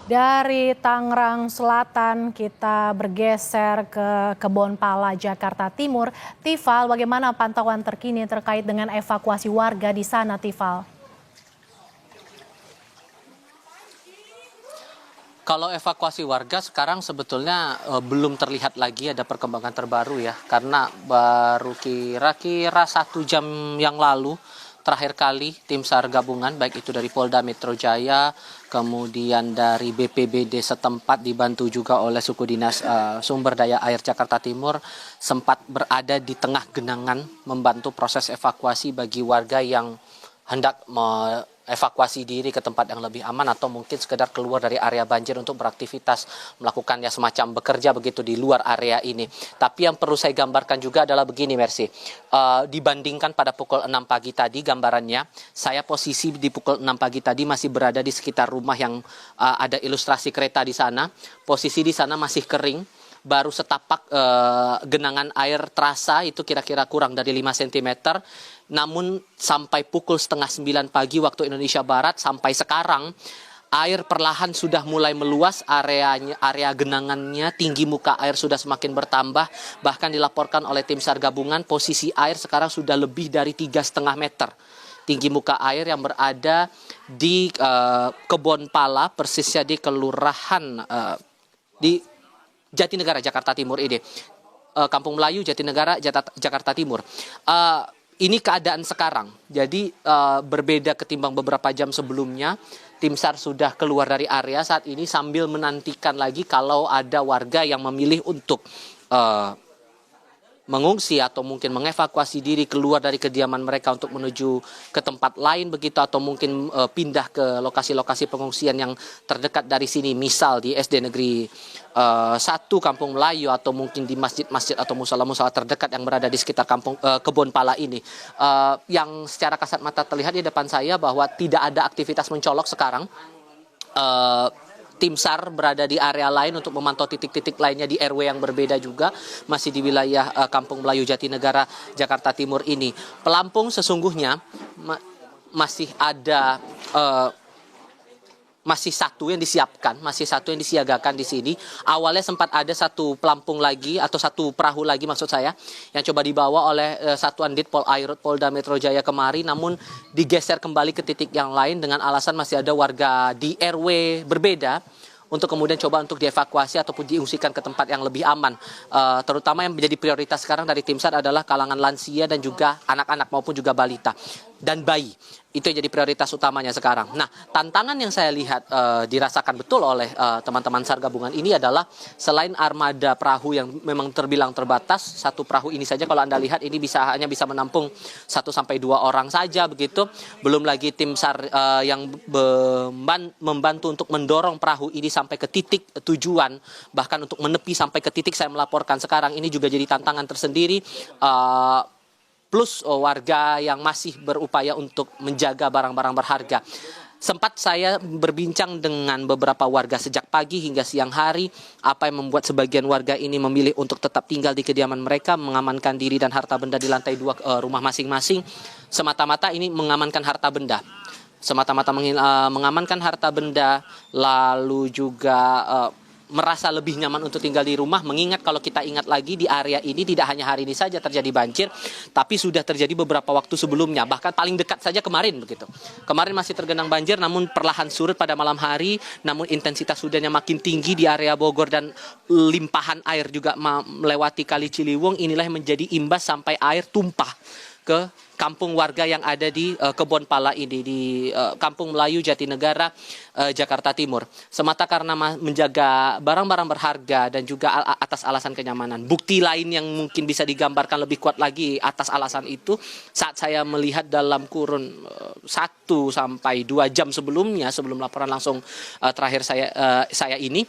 Dari Tangerang Selatan kita bergeser ke Kebonpala, Jakarta Timur. Tifal, bagaimana pantauan terkini terkait dengan evakuasi warga di sana, Tifal? Kalau evakuasi warga sekarang sebetulnya belum terlihat lagi ada perkembangan terbaru ya, karena baru kira-kira 1 jam yang lalu terakhir kali tim SAR gabungan baik itu dari Polda Metro Jaya, kemudian dari BPBD setempat dibantu juga oleh suku dinas sumber daya air Jakarta Timur sempat berada di tengah genangan membantu proses evakuasi bagi warga yang hendak evakuasi diri ke tempat yang lebih aman atau mungkin sekedar keluar dari area banjir untuk beraktivitas melakukan ya semacam bekerja begitu di luar area ini. Tapi yang perlu saya gambarkan juga adalah begini, Mercy. Dibandingkan pada pukul 6 pagi tadi gambarannya, saya posisi di pukul 6 pagi tadi masih berada di sekitar rumah yang ada ilustrasi kereta di sana. Posisi di sana masih kering. Baru setapak genangan air terasa itu kira-kira kurang dari 5 cm. Namun sampai pukul setengah 9 pagi waktu Indonesia Barat sampai sekarang air perlahan sudah mulai meluas, area genangannya, tinggi muka air sudah semakin bertambah. Bahkan dilaporkan oleh tim SAR gabungan posisi air sekarang sudah lebih dari 3,5 meter. Tinggi muka air yang berada di Kebonpala, persisnya di kelurahan di Jatinegara, Jakarta Timur ini. Kampung Melayu, Jatinegara, Jakarta Timur. Ini keadaan sekarang. Jadi berbeda ketimbang beberapa jam sebelumnya. Tim SAR sudah keluar dari area saat ini sambil menantikan lagi kalau ada warga yang memilih untuk mengungsi atau mungkin mengevakuasi diri keluar dari kediaman mereka untuk menuju ke tempat lain begitu, atau mungkin pindah ke lokasi-lokasi pengungsian yang terdekat dari sini, misal di SD Negeri 1 Kampung Melayu atau mungkin di masjid-masjid atau musala-musala terdekat yang berada di sekitar Kebonpala ini. Yang secara kasat mata terlihat di depan saya bahwa tidak ada aktivitas mencolok sekarang. Tim SAR berada di area lain untuk memantau titik-titik lainnya di RW yang berbeda juga, masih di wilayah Kampung Melayu Jatinegara, Jakarta Timur ini. Pelampung sesungguhnya masih ada masih satu yang disiapkan, masih satu yang disiagakan di sini. Awalnya sempat ada satu pelampung lagi atau satu perahu lagi maksud saya yang coba dibawa oleh Satuan Dit Pol Airut Polda Metro Jaya kemari, namun digeser kembali ke titik yang lain dengan alasan masih ada warga di RW berbeda untuk kemudian coba untuk dievakuasi ataupun diungsikan ke tempat yang lebih aman. Terutama yang menjadi prioritas sekarang dari tim SAR adalah kalangan lansia dan juga anak-anak maupun juga balita dan bayi. Itu yang jadi prioritas utamanya sekarang. Nah, tantangan yang saya lihat dirasakan betul oleh teman-teman SAR gabungan ini adalah selain armada perahu yang memang terbilang terbatas, satu perahu ini saja kalau Anda lihat ini hanya bisa menampung 1-2 orang saja begitu. Belum lagi tim SAR yang membantu untuk mendorong perahu ini sampai ke titik tujuan, bahkan untuk menepi sampai ke titik saya melaporkan sekarang, ini juga jadi tantangan tersendiri. Plus warga yang masih berupaya untuk menjaga barang-barang berharga. Sempat saya berbincang dengan beberapa warga sejak pagi hingga siang hari, apa yang membuat sebagian warga ini memilih untuk tetap tinggal di kediaman mereka, mengamankan diri dan harta benda di lantai 2 rumah masing-masing. Semata-mata ini mengamankan harta benda. Semata-mata mengamankan harta benda, lalu juga merasa lebih nyaman untuk tinggal di rumah, mengingat kalau kita ingat lagi di area ini tidak hanya hari ini saja terjadi banjir, tapi sudah terjadi beberapa waktu sebelumnya, bahkan paling dekat saja kemarin begitu. Kemarin masih tergenang banjir namun perlahan surut pada malam hari, namun intensitas hujannya makin tinggi di area Bogor dan limpahan air juga melewati Kali Ciliwung. Inilah yang menjadi imbas sampai air tumpah ke kampung warga yang ada di Kebonpala ini, di Kampung Melayu Jatinegara, Jakarta Timur. Semata karena menjaga barang-barang berharga dan juga atas alasan kenyamanan. Bukti lain yang mungkin bisa digambarkan lebih kuat lagi atas alasan itu, saat saya melihat dalam kurun 1-2 jam sebelumnya, sebelum laporan langsung terakhir saya ini,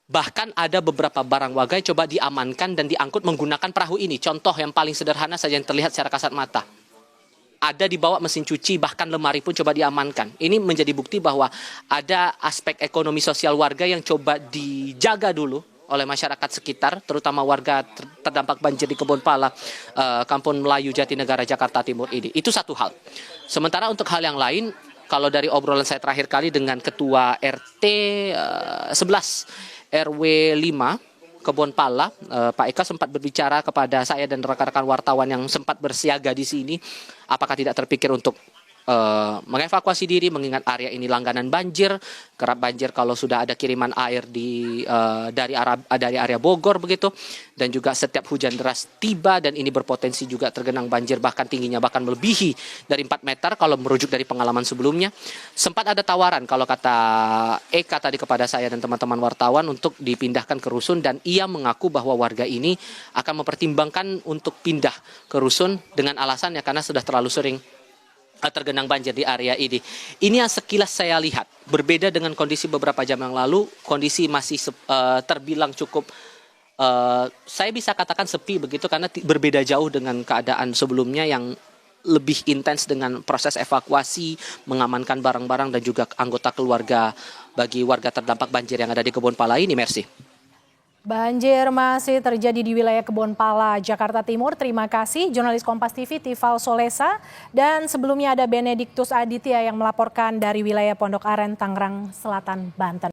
bahkan ada beberapa barang warga yang coba diamankan dan diangkut menggunakan perahu ini. Contoh yang paling sederhana saja yang terlihat secara kasat mata. Ada dibawa mesin cuci, bahkan lemari pun coba diamankan. Ini menjadi bukti bahwa ada aspek ekonomi sosial warga yang coba dijaga dulu oleh masyarakat sekitar, terutama warga terdampak banjir di Kebonpala, Kampung Melayu Jatinegara, Jakarta Timur ini. Itu satu hal. Sementara untuk hal yang lain, kalau dari obrolan saya terakhir kali dengan Ketua RT 11 RW 5 Kebon Pala, Pak Eka sempat berbicara kepada saya dan rekan-rekan wartawan yang sempat bersiaga di sini, apakah tidak terpikir untuk mengevakuasi diri, mengingat area ini langganan banjir, kerap banjir kalau sudah ada kiriman air dari area Bogor begitu, dan juga setiap hujan deras tiba dan ini berpotensi juga tergenang banjir, bahkan tingginya bahkan melebihi dari 4 meter kalau merujuk dari pengalaman sebelumnya. Sempat ada tawaran kalau kata Eka tadi kepada saya dan teman-teman wartawan untuk dipindahkan ke rusun, dan ia mengaku bahwa warga ini akan mempertimbangkan untuk pindah ke rusun dengan alasannya karena sudah terlalu sering tergenang banjir di area ini. Ini yang sekilas saya lihat. Berbeda dengan kondisi beberapa jam yang lalu, kondisi masih terbilang cukup, saya bisa katakan sepi begitu, karena berbeda jauh dengan keadaan sebelumnya yang lebih intens dengan proses evakuasi, mengamankan barang-barang dan juga anggota keluarga bagi warga terdampak banjir yang ada di Kebon Pala ini. Mercy. Banjir masih terjadi di wilayah Kebon Pala, Jakarta Timur. Terima kasih jurnalis Kompas TV Tifal Solesa. Dan sebelumnya ada Benediktus Aditya yang melaporkan dari wilayah Pondok Aren, Tangerang Selatan, Banten.